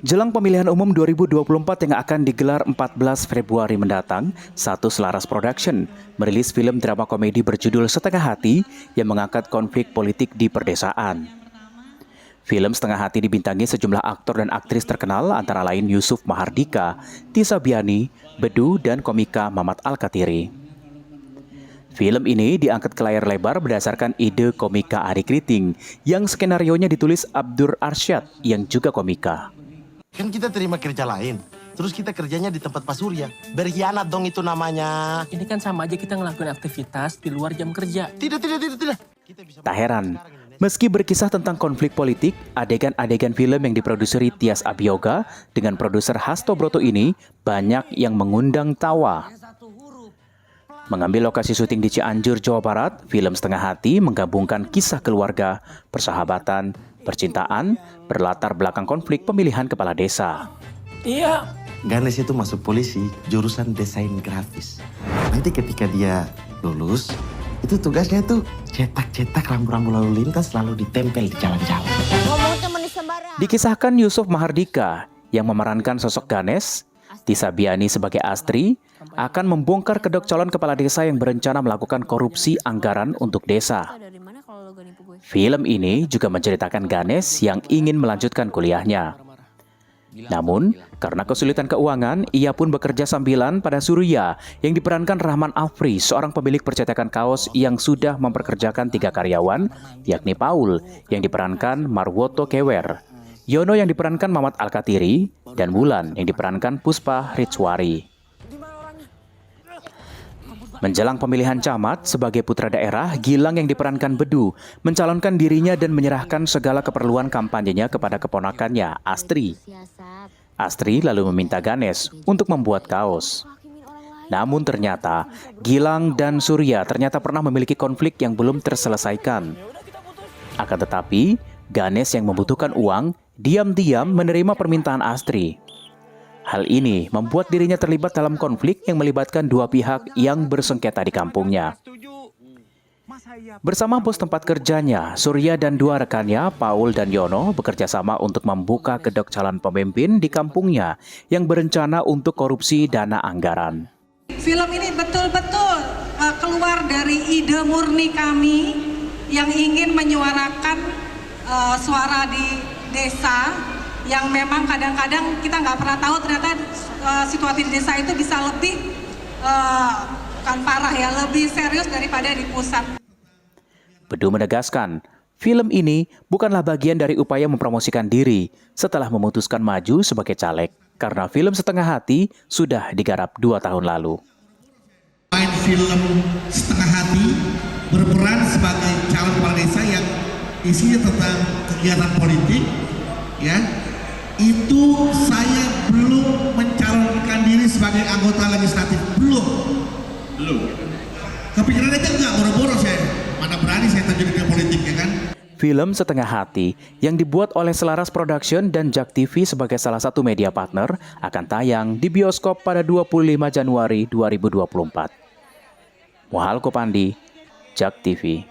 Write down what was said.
Jelang pemilihan umum 2024 yang akan digelar 14 Februari mendatang, Satu Selaras Production merilis film drama komedi berjudul Setengah Hati yang mengangkat konflik politik di perdesaan. Film Setengah Hati dibintangi sejumlah aktor dan aktris terkenal antara lain Yusuf Mahardika, Tisa Biani, Bedu, dan komika Mamat Alkatiri. Film ini diangkat ke layar lebar berdasarkan ide komika Ari Kriting yang skenarionya ditulis Abdur Arsyad yang juga komika. Kan kita terima kerja lain, terus kita kerjanya di tempat Pak Surya. Berkhianat dong itu namanya. Ini kan sama aja kita ngelakuin aktivitas di luar jam kerja. Tidak. Tak heran, meski berkisah tentang konflik politik, adegan-adegan film yang diproduseri Tias Abioga dengan produser Hasto Broto ini banyak yang mengundang tawa. Mengambil lokasi syuting di Cianjur, Jawa Barat, film Setengah Hati menggabungkan kisah keluarga, persahabatan, percintaan, berlatar belakang konflik pemilihan kepala desa. Iya. Ganes itu masuk polisi, jurusan desain grafis. Nanti ketika dia lulus, itu tugasnya tuh cetak-cetak rambu-rambu lalu lintas lalu ditempel di jalan-jalan. Dikisahkan Yusuf Mahardika yang memerankan sosok Ganes, Tisa Biani sebagai Astri, akan membongkar kedok calon kepala desa yang berencana melakukan korupsi anggaran untuk desa. Film ini juga menceritakan Ganes yang ingin melanjutkan kuliahnya. Namun, karena kesulitan keuangan, ia pun bekerja sambilan pada Surya yang diperankan Rahman Afri, seorang pemilik percetakan kaos yang sudah memperkerjakan 3 karyawan, yakni Paul yang diperankan Marwoto Kewer, Yono yang diperankan Mamat Alkatiri, dan Wulan yang diperankan Puspa Ritswari. Menjelang pemilihan camat sebagai putra daerah, Gilang yang diperankan Bedu mencalonkan dirinya dan menyerahkan segala keperluan kampanyenya kepada keponakannya, Astri. Astri lalu meminta Ganes untuk membuat kaos. Namun ternyata, Gilang dan Surya ternyata pernah memiliki konflik yang belum terselesaikan. Akan tetapi, Ganes yang membutuhkan uang, diam-diam menerima permintaan Astri. Hal ini membuat dirinya terlibat dalam konflik yang melibatkan 2 pihak yang bersengketa di kampungnya. Bersama bos tempat kerjanya, Surya dan 2 rekannya, Paul dan Yono, bekerja sama untuk membuka kedok calon pemimpin di kampungnya yang berencana untuk korupsi dana anggaran. Film ini betul-betul keluar dari ide murni kami yang ingin menyuarakan suara di desa yang memang kadang-kadang kita nggak pernah tahu ternyata situasi di desa itu bisa lebih kan parah ya, lebih serius daripada di pusat. Bedu menegaskan, film ini bukanlah bagian dari upaya mempromosikan diri setelah memutuskan maju sebagai caleg, karena film Setengah Hati sudah digarap 2 tahun lalu. Main film Setengah Hati berperan sebagai calon kepala desa yang isinya tentang kegiatan politik, ya. Itu saya belum mencalonkan diri sebagai anggota legislatif, belum. Kepikiran aja enggak, boro-boro saya, mana berani saya terjun ke politik, ya kan. Film Setengah Hati yang dibuat oleh Selaras Production dan Jak TV sebagai salah satu media partner akan tayang di bioskop pada 25 Januari 2024. Muhal Kopandi, Jak TV.